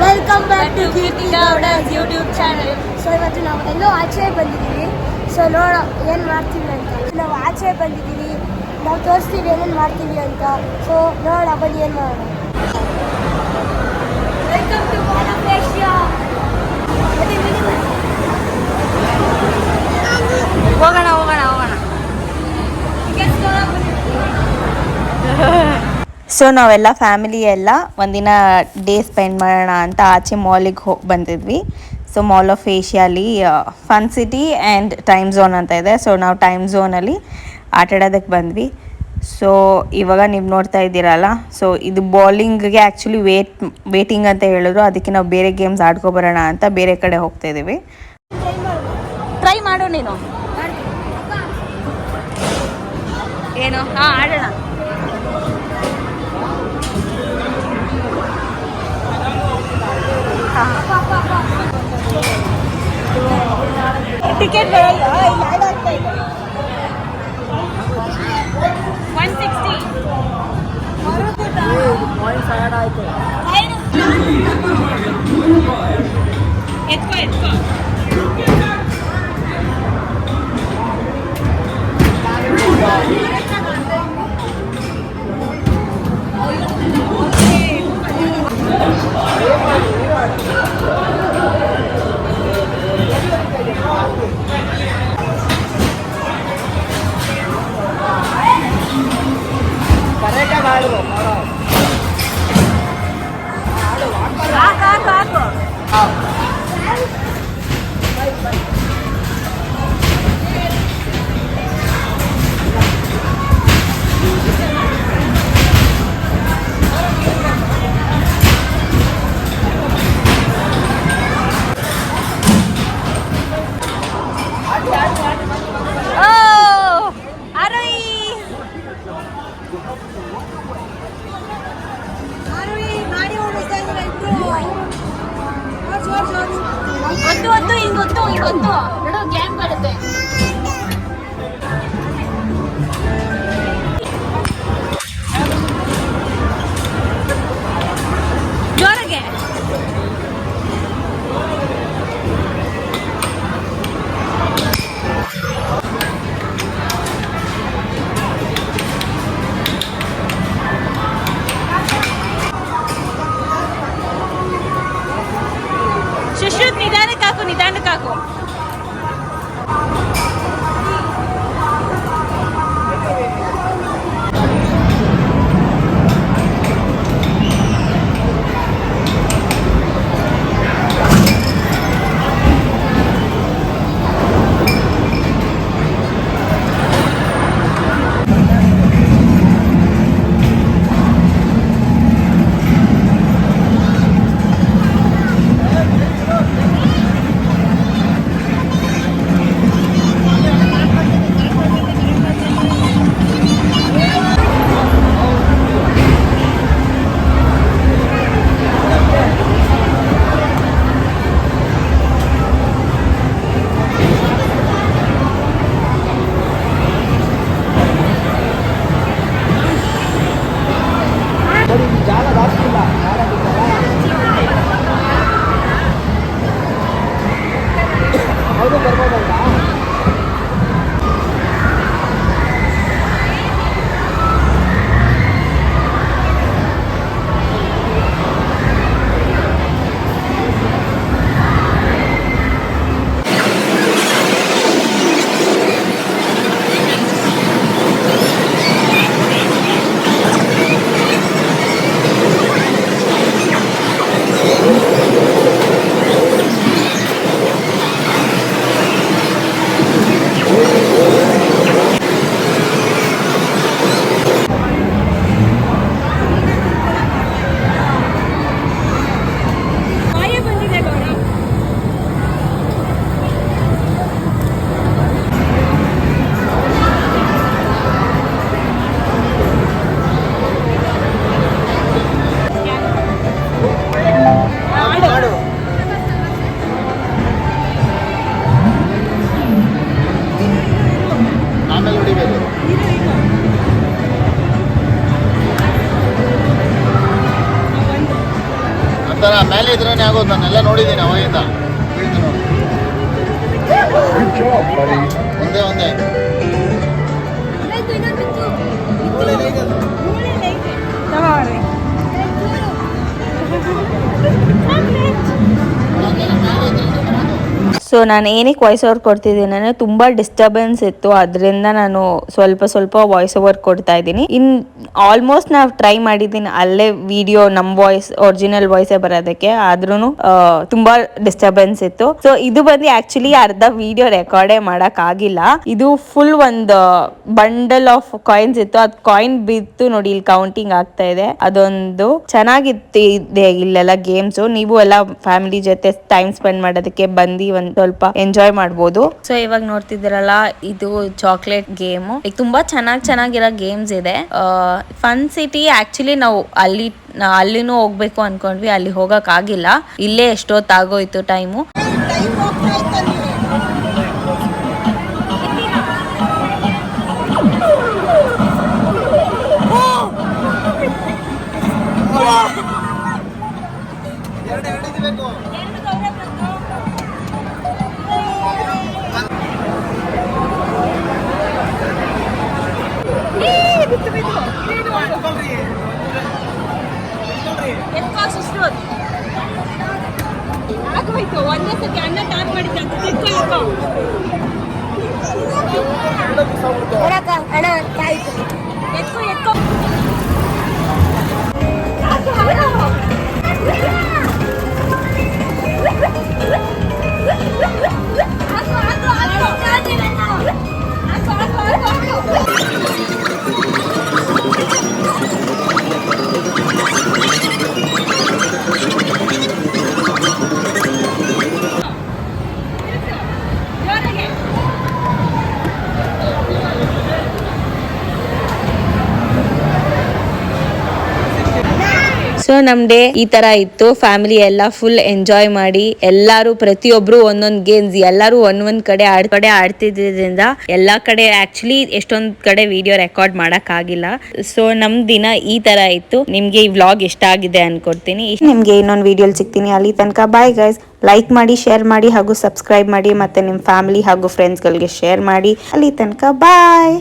Welcome back to Keerthi Gowda's YouTube channel. So ಇವತ್ತು ನಾವು ಎಲ್ಲೋ ಆಚೆ ಬಂದಿದ್ದೀವಿ. ಸೊ ನೋಡ ಏನು ಮಾಡ್ತೀವಿ ಅಂತ. ನಾವು ಆಚೆ ಬಂದಿದ್ದೀವಿ, ನಾವು ತೋರಿಸ್ತೀವಿ ಏನೇನು ಮಾಡ್ತೀವಿ ಅಂತ. ಸೊ ನೋಡೋಣ ಬನ್ನಿ ಏನು ಮಾಡೋಣ. Welcome to Asia. ಹೋಗೋಣ ಹೋಗೋಣ ಹೋಗೋಣ. ಸೊ ನಾವೆಲ್ಲ ಫ್ಯಾಮಿಲಿ ಎಲ್ಲ ಒಂದಿನ ಡೇ ಸ್ಪೆಂಡ್ ಮಾಡೋಣ ಅಂತ ಆಚೆ ಮಾಲಿಗೆ ಹೋಗಿ ಬಂದಿದ್ವಿ. ಸೊ ಮಾಲ್ ಆಫ್ ಏಷ್ಯಾಲಿ fun city and time zone ಅಂತ ಇದೆ. ಸೊ ನಾವು ಟೈಮ್ ಝೋನಲ್ಲಿ ಆಟಾಡೋದಕ್ಕೆ ಬಂದ್ವಿ. ಸೊ ಇವಾಗ ನೀವು ನೋಡ್ತಾ ಇದ್ದೀರಲ್ಲ, ಸೊ ಇದು ಬೌಲಿಂಗ್ಗೆ ಆ್ಯಕ್ಚುಲಿ ವೇಟಿಂಗ್ ಅಂತ ಹೇಳಿದ್ರು. ಅದಕ್ಕೆ ನಾವು ಬೇರೆ ಗೇಮ್ಸ್ ಆಡ್ಕೊಬರೋಣ ಅಂತ ಬೇರೆ ಕಡೆ ಹೋಗ್ತಾ ಇದ್ದೀವಿ. ಟ್ರೈ ಮಾಡು ನೀನು. ಏನು? ಹಾಂ, ಆಡೋಣ. ಟಿಕೆಟ್ 160 ಎತ್ಕೋ ಗೊತ್ತು ನೋಡು, ಗ್ಯಾಂಗ್ ಬರುತ್ತೆ. ಜೋರಾಗೆ ಸುಶ್ರುತ್, ನಿಧಾನಕ್ಕೆ ಹಾಕು. ತರ ಮೇಲೆ ಇದ್ರೇನೆ ಆಗೋದು. ನಾನೆಲ್ಲ ನೋಡಿದ್ದೀನಿ ಅವಾಗಿಂದ. ಒಂದೇ ಒಂದೇ ಸೊ ನಾನು ಏನಕ್ಕೆ ವಾಯ್ಸ್ ಓವರ್ ಕೊಡ್ತಿದ್ದೀನಿ ಅಂದರೆ ತುಂಬ ಡಿಸ್ಟರ್ಬೆನ್ಸ್ ಇತ್ತು, ಅದರಿಂದ ನಾನು ಸ್ವಲ್ಪ ವಾಯ್ಸ್ ಓವರ್ ಕೊಡ್ತಾ ಇದ್ದೀನಿ. ಆಲ್ಮೋಸ್ಟ್ ನಾವು ಟ್ರೈ ಮಾಡಿದ್ದೀನಿ ಅಲ್ಲೇ ವಿಡಿಯೋ ನಮ್ಮ ವಾಯ್ಸ್ ಒರಿಜಿನಲ್ ವಾಯ್ಸೇ ಬರೋದಕ್ಕೆ, ಆದ್ರೂ ತುಂಬ ಡಿಸ್ಟರ್ಬೆನ್ಸ್ ಇತ್ತು. ಸೊ ಇದು ಬಂದು ಆ್ಯಕ್ಚುಲಿ ಅರ್ಧ ವಿಡಿಯೋ ರೆಕಾರ್ಡೇ ಮಾಡೋಕ್ಕಾಗಿಲ್ಲ. ಇದು ಫುಲ್ ಒಂದು ಬಂಡಲ್ ಆಫ್ ಕಾಯಿನ್ಸ್ ಇತ್ತು, ಅದು ಕಾಯಿನ್ ಬಿತ್ತು ನೋಡಿ, ಇಲ್ಲಿ ಕೌಂಟಿಂಗ್ ಆಗ್ತಾ ಇದೆ. ಅದೊಂದು ಚೆನ್ನಾಗಿತ್ತು ಇದೆ ಇಲ್ಲೆಲ್ಲ ಗೇಮ್ಸು. ನೀವು ಎಲ್ಲ ಫ್ಯಾಮಿಲಿ ಜೊತೆ ಟೈಮ್ ಸ್ಪೆಂಡ್ ಮಾಡೋದಕ್ಕೆ ಬಂದು ಒಂದು ಸ್ವಲ್ಪ ಎಂಜಾಯ್ ಮಾಡ್ಬೋದು. ಸೊ ಇವಾಗ ನೋಡ್ತಿದ್ದೀರಲ್ಲ, ಇದು ಚಾಕ್ಲೇಟ್ ಗೇಮು. ಈಗ ತುಂಬಾ ಚೆನ್ನಾಗಿರೋ ಗೇಮ್ಸ್ ಇದೆ. ಫನ್ ಸಿಟಿ ಆಕ್ಚುಲಿ ನಾವು ಅಲ್ಲಿನೂ ಹೋಗ್ಬೇಕು ಅನ್ಕೊಂಡ್ವಿ, ಅಲ್ಲಿ ಹೋಗಕ್ ಆಗಿಲ್ಲ. ಇಲ್ಲೇ ಎಷ್ಟೊತ್ತಾಗೋಯ್ತು ಟೈಮು. ಒಂದೇ ಸತಿ ಅನ್ನ ಟಾಪ್ ಮಾಡಿದ್ದ ಎತ್ಕೋ ಸೊ ನಮ್ ಡೇ ಈ ತರ ಇತ್ತು. ಫ್ಯಾಮಿಲಿ ಎಲ್ಲ ಫುಲ್ ಎಂಜಾಯ್ ಮಾಡಿ, ಎಲ್ಲಾರು ಪ್ರತಿಯೊಬ್ರು ಒಂದೊಂದ್ ಗೇಮ್ಸ್ ಎಲ್ಲಾರು ಒಂದೊಂದ್ ಕಡೆ ಆಡ್ತಿದ್ರಿಂದ ಎಲ್ಲಾ ಕಡೆ ಆಕ್ಚುಲಿ ಎಷ್ಟೊಂದ್ ಕಡೆ ವಿಡಿಯೋ ರೆಕಾರ್ಡ್ ಮಾಡಕ್ ಆಗಿಲ್ಲ. ಸೊ ನಮ್ ದಿನ ಈ ತರ ಇತ್ತು. ನಿಮ್ಗೆ ಈ ವ್ಲಾಗ್ ಇಷ್ಟ ಆಗಿದೆ ಅನ್ಕೊಡ್ತೀನಿ. ನಿಮ್ಗೆ ಇನ್ನೊಂದು ವಿಡಿಯೋ ಸಿಗ್ತೀನಿ. ಅಲ್ಲಿ ತನಕ ಬಾಯ್ ಗೈಸ್. ಲೈಕ್ ಮಾಡಿ, ಶೇರ್ ಮಾಡಿ ಹಾಗೂ ಸಬ್ಸ್ಕ್ರೈಬ್ ಮಾಡಿ, ಮತ್ತೆ ನಿಮ್ ಫ್ಯಾಮಿಲಿ ಹಾಗೂ ಫ್ರೆಂಡ್ಸ್ ಗಳಿಗೆ ಶೇರ್ ಮಾಡಿ. ಅಲ್ಲಿ ತನಕ ಬಾಯ್.